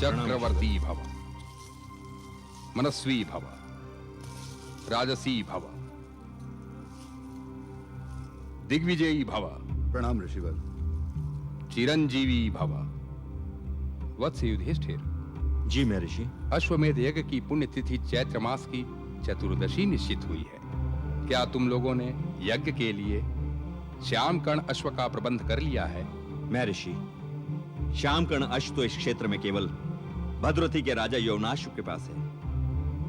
चक्रवर्ती भव, मनस्वी भव, राजसी भव, दिग्विजयी भव। प्रणाम ऋषिवर। चिरंजीवी भव। वत्स युधिष्ठिर। जी मैं ऋषि। अश्वमेध यज्ञ की पुण्यतिथि चैत्र मास की चतुर्दशी निश्चित हुई है। क्या तुम लोगों ने यज्ञ के लिए श्यामकर्ण अश्व का प्रबंध कर लिया है? मैं ऋषि। श्यामकर्ण अश्व तो इस क्षेत्र में केवल भद्रवती के राजा यवनाश्व के पास है।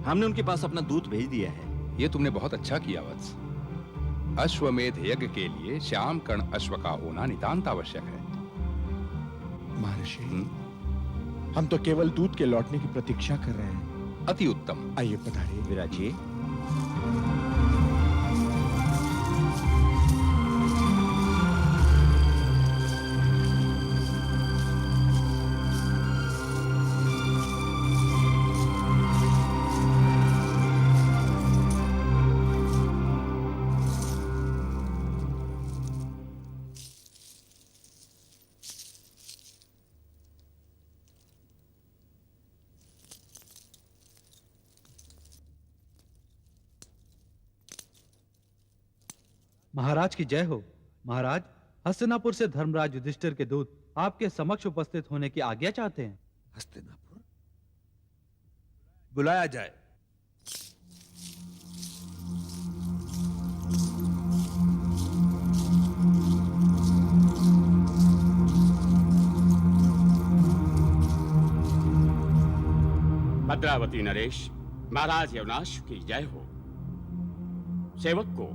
हमने उनके पास अपना दूत भेज दिया है। यह तुमने बहुत अच्छा किया वत्स। अश्वमेध यज्ञ के लिए श्यामकर्ण अश्व का होना नितांत आवश्यक है। महर्षि, हम तो केवल दूत के लौटने की प्रतीक्षा कर रहे हैं। अति उत्तम। आइए पधारिए। विराजिए। महाराज की जय हो। महाराज, हस्तिनापुर से धर्मराज युधिष्ठिर के दूत आपके समक्ष उपस्थित होने की आज्ञा चाहते हैं। हस्तिनापुर? बुलाया जाए। भद्रावती नरेश, महाराज यवनाश की जय हो। सेवक को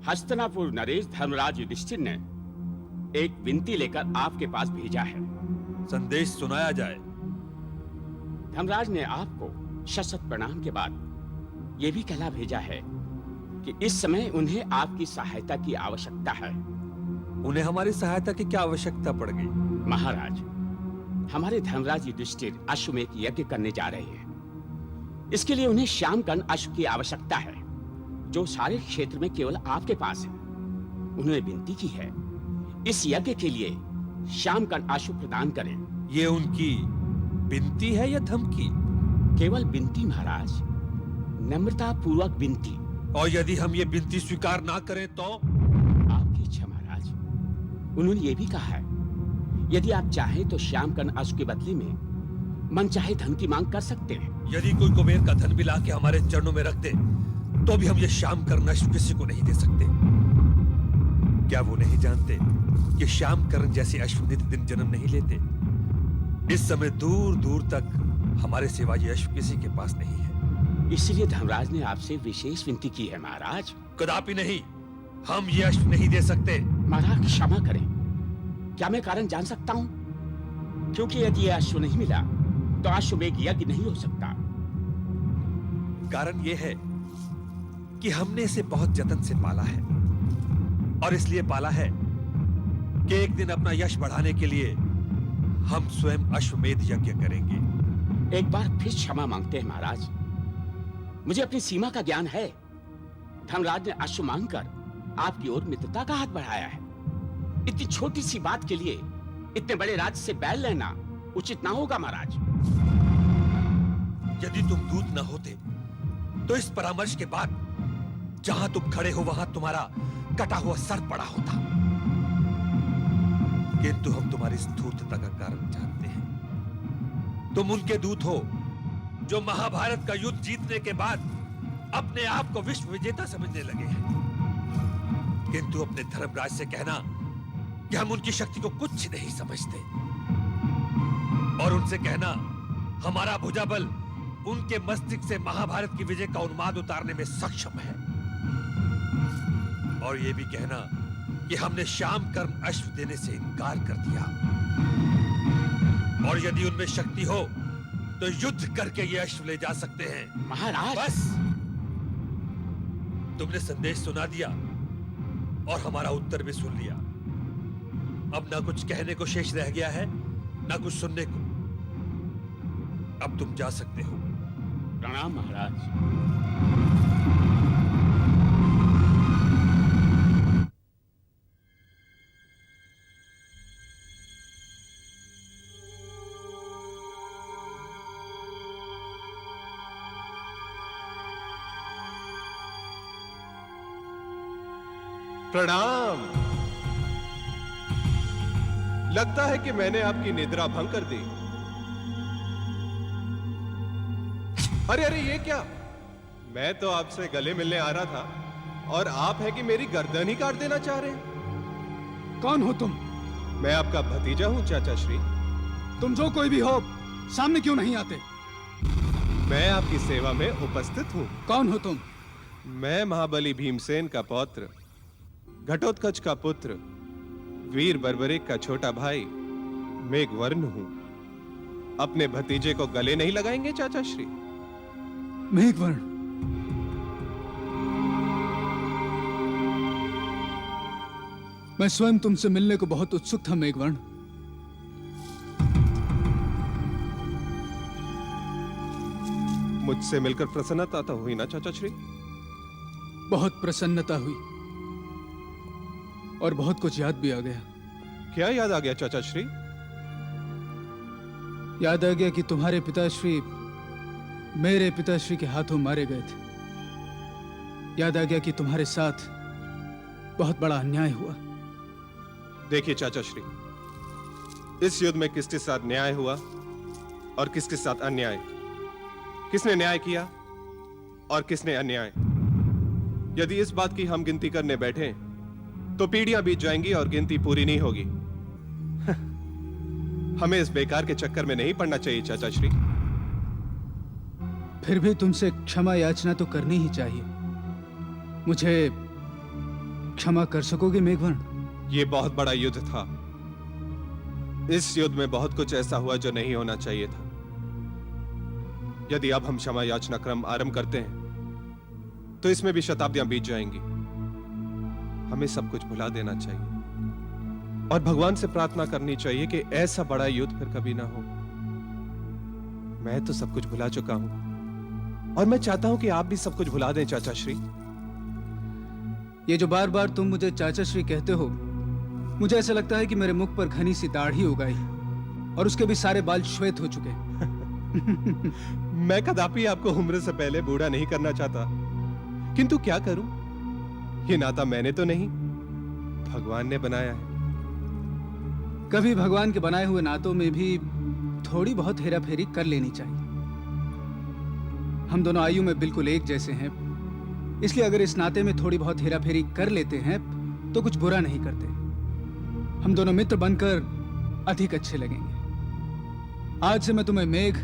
हस्तिनापुर नरेश धर्मराज युधिष्ठिर ने एक विनती लेकर आपके पास भेजा है। संदेश सुनाया जाए। धर्मराज ने आपको शत प्रणाम के बाद यह भी कहला भेजा है कि इस समय उन्हें आपकी सहायता की आवश्यकता है। उन्हें हमारी सहायता की क्या आवश्यकता पड़ गई? महाराज, हमारे धर्मराज युधिष्ठिर अश्वमेध यज्ञ करने जा रहे हैं। इसके लिए उन्हें श्यामकर्ण अश्व की आवश्यकता है, जो सारे क्षेत्र में केवल आपके पास है। उन्होंने विनती की है इस यज्ञ के लिए श्यामकर्ण अश्व प्रदान करें। ये उनकी विनती है या धमकी? केवल विनती महाराज, नम्रता पूर्वक विनती। और यदि हम ये विनती स्वीकार ना करें तो? आपकी इच्छा महाराज। उन्होंने ये भी कहा है यदि आप चाहें तो श्यामकर्ण अश्व के बदले में मन चाहे धन की मांग कर सकते हैं। यदि कोई कुबेर का धन भी लाके हमारे चरणों में रख दे तो भी हम ये श्यामकर्ण अश्व किसी को नहीं दे सकते। क्या वो नहीं जानते कि श्यामकर्ण जैसे अश्व नित दिन जन्म नहीं लेते? इस समय दूर दूर तक हमारे सिवा ये अश्व किसी के पास नहीं है। इसलिए धर्मराज ने आपसे विशेष विनती की है महाराज। कदापि नहीं, हम ये अश्व नहीं दे सकते। महाराज क्षमा करें, क्या मैं कारण जान सकता हूं? क्योंकि यदि यह अश्व नहीं मिला तो अश्वमेध यज्ञ नहीं हो सकता। कारण यह है कि हमने इसे बहुत जतन से पाला है, और इसलिए पाला है कि एक दिन अपना यश बढ़ाने के लिए हम स्वयं अश्वमेध यज्ञ करेंगे। एक बार फिर क्षमा मांगते हैं महाराज, मुझे अपनी सीमा का ज्ञान है। धर्मराज ने अश्व मांगकर आपकी ओर मित्रता का हाथ बढ़ाया है। इतनी छोटी सी बात के लिए इतने बड़े राज्य से बैल लेना उचित ना होगा महाराज। यदि तुम दूत न होते तो इस परामर्श के बाद जहां तुम खड़े हो वहां तुम्हारा कटा हुआ सर पड़ा होता। किंतु हम तुम्हारी स्थूलता का कारण जानते हैं। तुम उनके दूत हो जो महाभारत का युद्ध जीतने के बाद अपने आप को विश्व विजेता समझने लगे हैं। किंतु अपने धर्मराज से कहना कि हम उनकी शक्ति को कुछ नहीं समझते, और उनसे कहना हमारा भुजाबल उनके मस्तिष्क से महाभारत की विजय का उन्माद उतारने में सक्षम है, और यह भी कहना कि हमने श्यामकर्ण अश्व देने से इनकार कर दिया, और यदि उनमें शक्ति हो तो युद्ध करके ये अश्व ले जा सकते हैं। महाराज, बस तुमने संदेश सुना दिया और हमारा उत्तर भी सुन लिया। अब ना कुछ कहने को शेष रह गया है, ना कुछ सुनने को। अब तुम जा सकते हो। प्रणाम महाराज। प्रणाम। लगता है कि मैंने आपकी निद्रा भंग कर दी। अरे अरे, ये क्या? मैं तो आपसे गले मिलने आ रहा था और आप है कि मेरी गर्दन ही काट देना चाह रहे हैं। कौन हो तुम? मैं आपका भतीजा हूं चाचा श्री। तुम जो कोई भी हो, सामने क्यों नहीं आते? मैं आपकी सेवा में उपस्थित हूं। कौन हो तुम? मैं महाबली भीमसेन का पौत्र, घटोत्कच का पुत्र, वीर बर्बरिक का छोटा भाई मेघवर्ण हूं। अपने भतीजे को गले नहीं लगाएंगे चाचा श्री? मेघवर्ण, मैं स्वयं तुमसे मिलने को बहुत उत्सुक था मेघवर्ण। मुझसे मिलकर प्रसन्नता तो हुई ना चाचा श्री? बहुत प्रसन्नता हुई और बहुत कुछ याद भी आ गया। क्या याद आ गया चाचा श्री? याद आ गया कि तुम्हारे पिताश्री मेरे पिताश्री के हाथों मारे गए थे। याद आ गया कि तुम्हारे साथ बहुत बड़ा अन्याय हुआ। देखिए चाचा श्री, इस युद्ध में किसके साथ न्याय हुआ और किसके साथ अन्याय, किसने न्याय किया और किसने अन्याय, यदि इस बात की हम गिनती करने बैठे तो पीढ़ियां बीत जाएंगी और गिनती पूरी नहीं होगी। हमें इस बेकार के चक्कर में नहीं पड़ना चाहिए चाचा श्री। फिर भी तुमसे क्षमा याचना तो करनी ही चाहिए। मुझे क्षमा कर सकोगे मेघवर्ण? यह बहुत बड़ा युद्ध था। इस युद्ध में बहुत कुछ ऐसा हुआ जो नहीं होना चाहिए था। यदि अब हम क्षमा याचना क्रम आरंभ करते हैं तो इसमें भी शताब्दियां बीत जाएंगी। हमें सब कुछ भुला देना चाहिए और भगवान से प्रार्थना करनी चाहिए कि ऐसा बड़ा युद्ध फिर कभी ना हो। मैं तो सब कुछ भुला चुका हूं और मैं चाहता हूं कि आप भी सब कुछ भुला दें चाचा श्री। ये जो बार बार तुम मुझे चाचा श्री कहते हो, मुझे ऐसा लगता है कि मेरे मुख पर घनी सी दाढ़ी हो गई और उसके भी सारे बाल श्वेत हो चुके। मैं कदापि आपको उम्र से पहले बूढ़ा नहीं करना चाहता, किंतु क्या करूं, ये नाता मैंने तो नहीं, भगवान ने बनाया है। कभी भगवान के बनाए हुए नातों में भी थोड़ी बहुत हेरा फेरी कर लेनी चाहिए। हम दोनों आयु में बिल्कुल एक जैसे हैं, इसलिए अगर इस नाते में थोड़ी बहुत हेरा फेरी कर लेते हैं तो कुछ बुरा नहीं करते। हम दोनों मित्र बनकर अधिक अच्छे लगेंगे। आज से मैं तुम्हें मेघ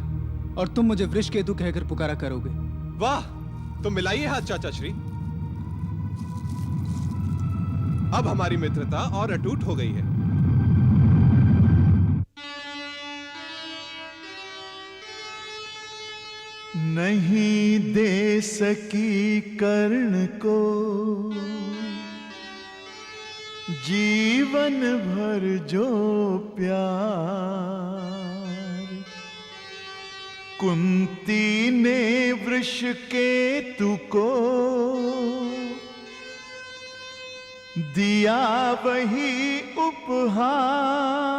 और तुम मुझे वृषकेतु कहकर पुकारा करोगे। वाह, तो मिलाइए हाथ चाचा श्री। अब हमारी मित्रता और अटूट हो गई है। नहीं दे सकी कर्ण को जीवन भर जो प्यार, कुंती ने वृषकेतु को दिया वही उपहार।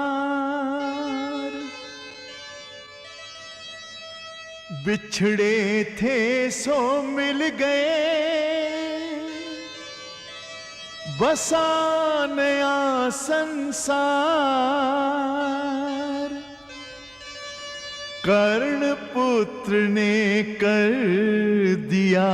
बिछड़े थे सो मिल गए, बसा नया संसार। कर्ण पुत्र ने कर दिया